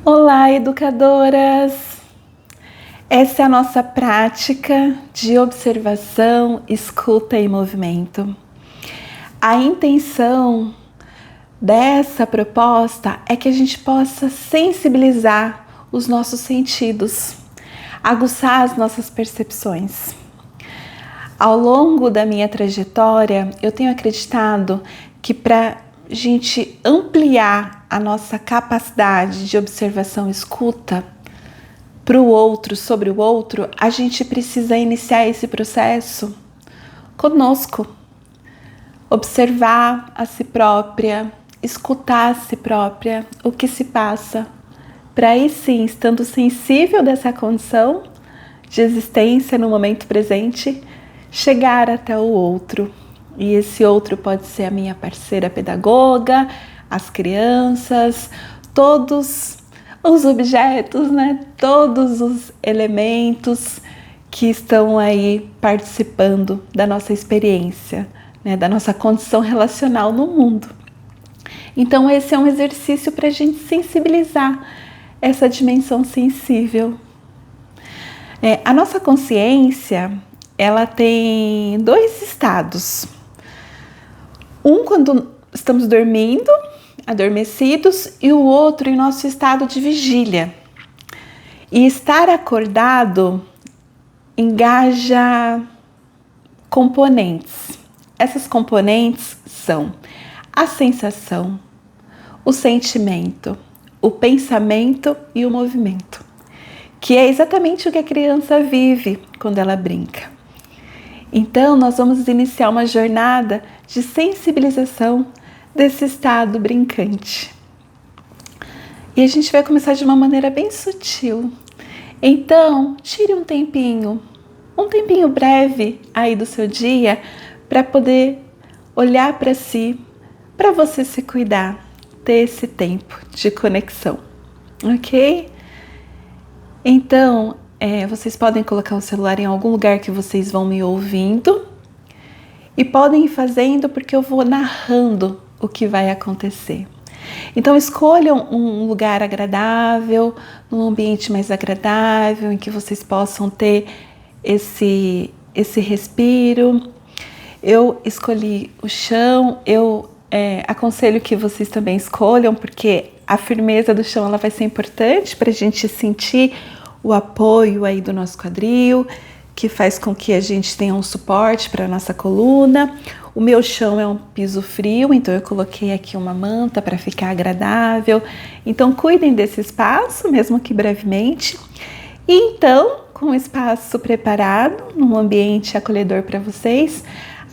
Olá, educadoras! Essa é a nossa prática de observação, escuta e movimento. A intenção dessa proposta é que a gente possa sensibilizar os nossos sentidos, aguçar as nossas percepções. Ao longo da minha trajetória, eu tenho acreditado que para a gente ampliar a nossa capacidade de observação e escuta para o outro, sobre o outro, a gente precisa iniciar esse processo conosco. Observar a si própria, escutar a si própria, o que se passa, para aí sim, estando sensível dessa condição de existência no momento presente, chegar até o outro. E esse outro pode ser a minha parceira pedagoga, as crianças, todos os objetos, todos os elementos que estão aí participando da nossa experiência, da nossa condição relacional no mundo. Então esse é um exercício para a gente sensibilizar essa dimensão sensível. A nossa consciência, ela tem dois estados. Um quando estamos dormindo, adormecidos, e o outro em nosso estado de vigília. E estar acordado engaja componentes. Essas componentes são a sensação, o sentimento, o pensamento e o movimento, que é exatamente o que a criança vive quando ela brinca. Então, nós vamos iniciar uma jornada de sensibilização desse estado brincante. E a gente vai começar de uma maneira bem sutil. Então, tire um tempinho breve aí do seu dia para poder olhar para si, para você se cuidar, ter esse tempo de conexão, ok? Então, vocês podem colocar o celular em algum lugar que vocês vão me ouvindo e podem ir fazendo porque eu vou narrando o que vai acontecer. Então escolham um lugar agradável, um ambiente mais agradável, em que vocês possam ter esse respiro. Eu escolhi o chão, eu aconselho que vocês também escolham, porque a firmeza do chão ela vai ser importante para a gente sentir o apoio aí do nosso quadril, que faz com que a gente tenha um suporte para a nossa coluna. O meu chão é um piso frio, então eu coloquei aqui uma manta para ficar agradável. Então cuidem desse espaço, mesmo que brevemente. E então, com o espaço preparado, num ambiente acolhedor para vocês,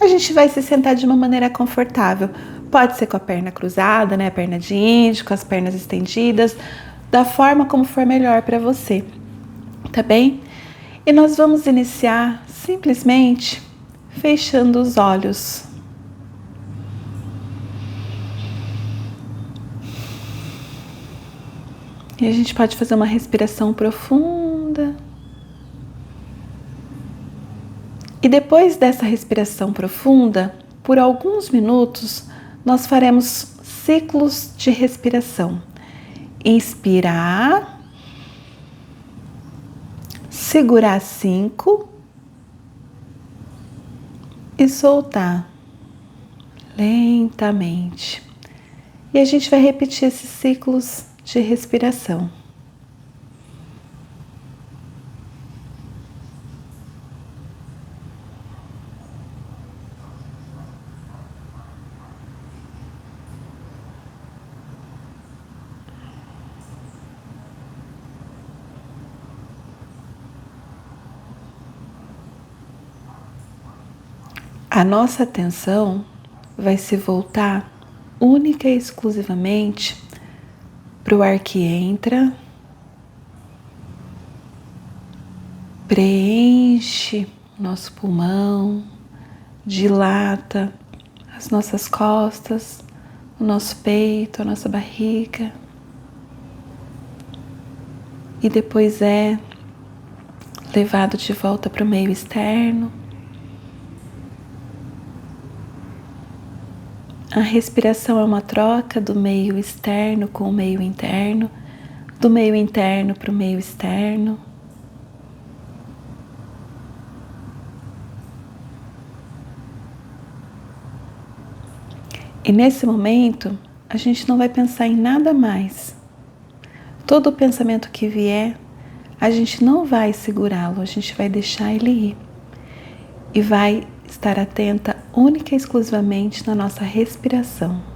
a gente vai se sentar de uma maneira confortável. Pode ser com a perna cruzada, a perna de índio, com as pernas estendidas, da forma como for melhor para você, tá bem? E nós vamos iniciar simplesmente fechando os olhos. E a gente pode fazer uma respiração profunda. E depois dessa respiração profunda, por alguns minutos, nós faremos ciclos de respiração. Inspirar, segurar 5 e soltar lentamente. E a gente vai repetir esses ciclos de respiração. A nossa atenção vai se voltar única e exclusivamente para o ar que entra, preenche nosso pulmão, dilata as nossas costas, o nosso peito, a nossa barriga, e depois é levado de volta para o meio externo. A respiração é uma troca do meio externo com o meio interno, do meio interno para o meio externo. E nesse momento, a gente não vai pensar em nada mais. Todo o pensamento que vier, a gente não vai segurá-lo, a gente vai deixar ele ir. E vai estar atenta única e exclusivamente na nossa respiração.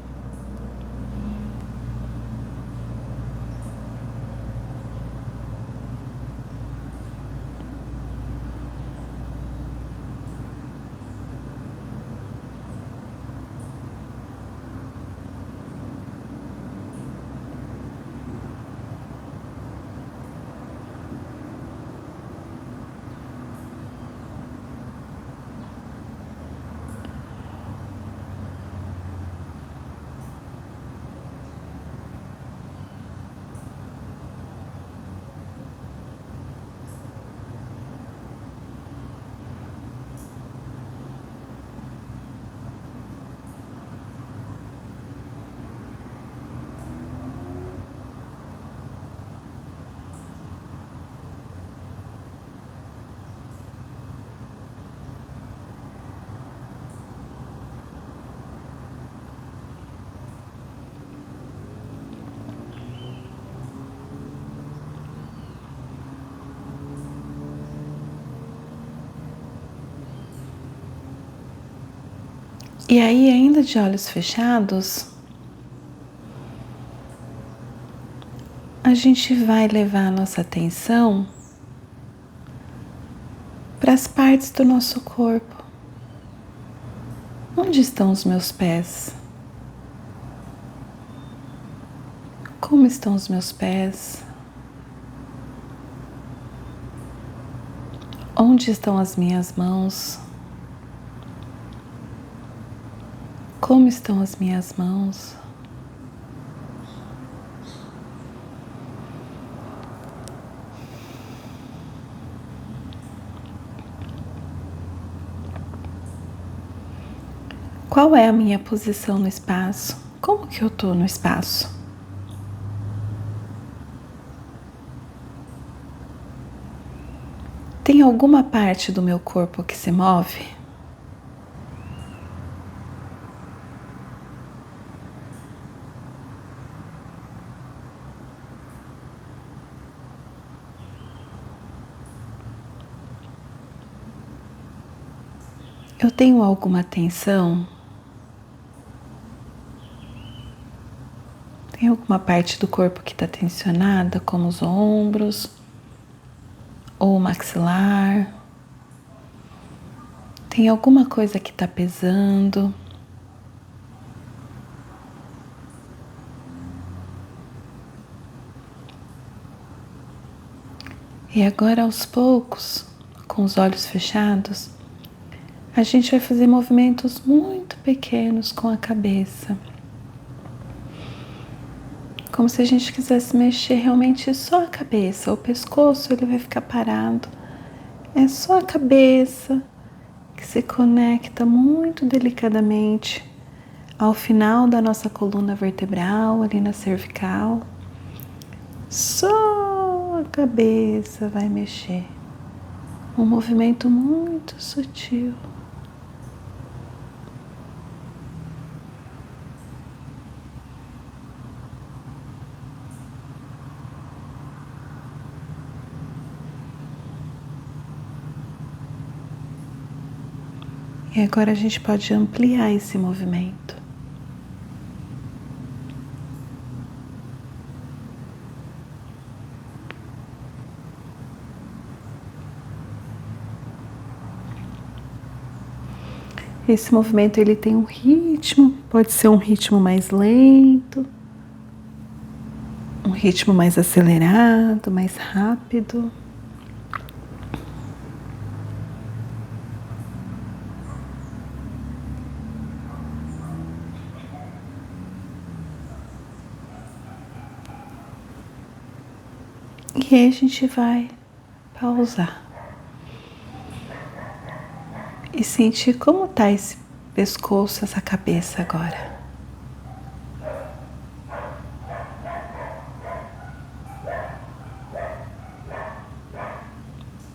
E aí, ainda de olhos fechados, a gente vai levar a nossa atenção para as partes do nosso corpo. Onde estão os meus pés? Como estão os meus pés? Onde estão as minhas mãos? Como estão as minhas mãos? Qual é a minha posição no espaço? Como que eu estou no espaço? Tem alguma parte do meu corpo que se move? Eu tenho alguma tensão? Tem alguma parte do corpo que está tensionada, como os ombros ou o maxilar? Tem alguma coisa que está pesando? E agora, aos poucos, com os olhos fechados, a gente vai fazer movimentos muito pequenos com a cabeça. Como se a gente quisesse mexer realmente só a cabeça. O pescoço ele vai ficar parado. É só a cabeça que se conecta muito delicadamente ao final da nossa coluna vertebral, ali na cervical. Só a cabeça vai mexer. Um movimento muito sutil. E agora a gente pode ampliar esse movimento. Esse movimento ele tem um ritmo, pode ser um ritmo mais lento, um ritmo mais acelerado, mais rápido. E aí a gente vai pausar e sentir como está esse pescoço, essa cabeça agora.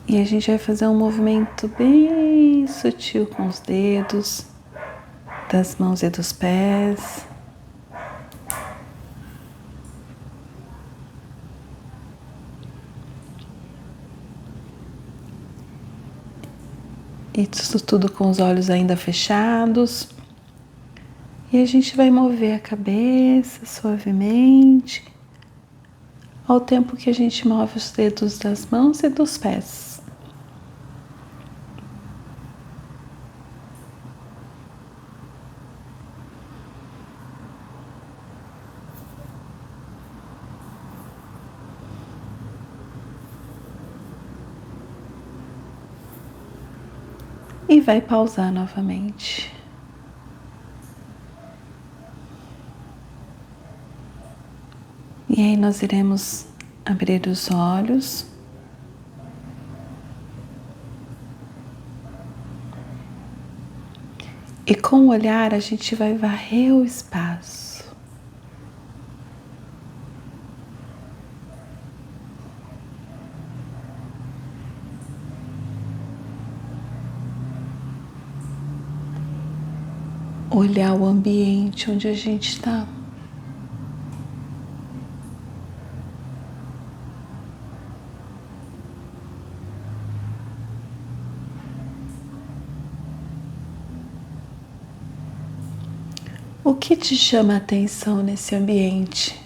E a gente vai fazer um movimento bem sutil com os dedos das mãos e dos pés. Isso tudo com os olhos ainda fechados. E a gente vai mover a cabeça suavemente, ao tempo que a gente move os dedos das mãos e dos pés. E vai pausar novamente. E aí nós iremos abrir os olhos. E com o olhar a gente vai varrer o espaço. Olhar o ambiente onde a gente está. O que te chama a atenção nesse ambiente?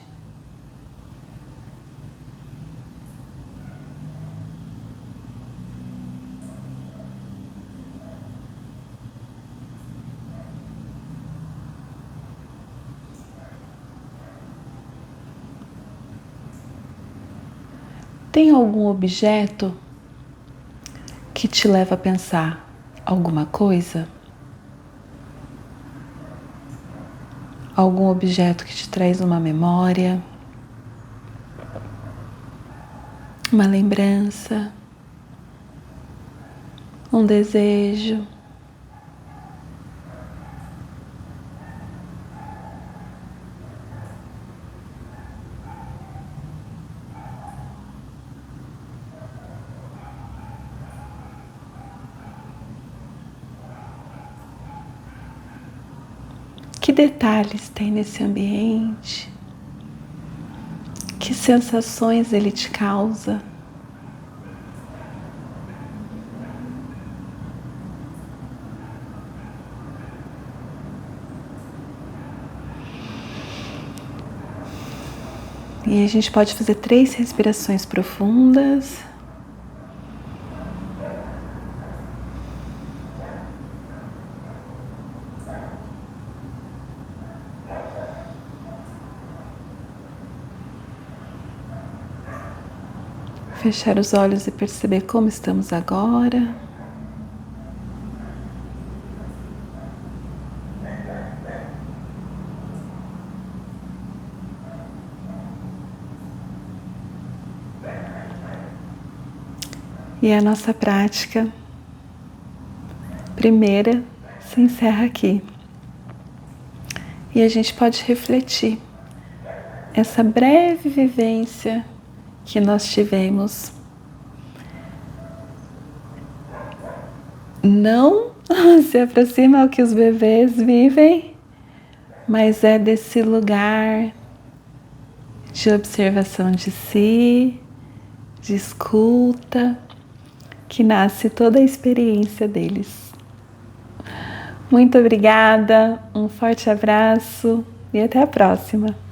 Tem algum objeto que te leva a pensar alguma coisa? Algum objeto que te traz uma memória, uma lembrança, um desejo? Que detalhes tem nesse ambiente? Que sensações ele te causa? E a gente pode fazer 3 respirações profundas. Fechar os olhos e perceber como estamos agora. E a nossa prática primeira se encerra aqui. E a gente pode refletir essa breve vivência que nós tivemos. Não se aproxima ao que os bebês vivem, mas é desse lugar de observação de si, de escuta, que nasce toda a experiência deles. Muito obrigada, um forte abraço e até a próxima!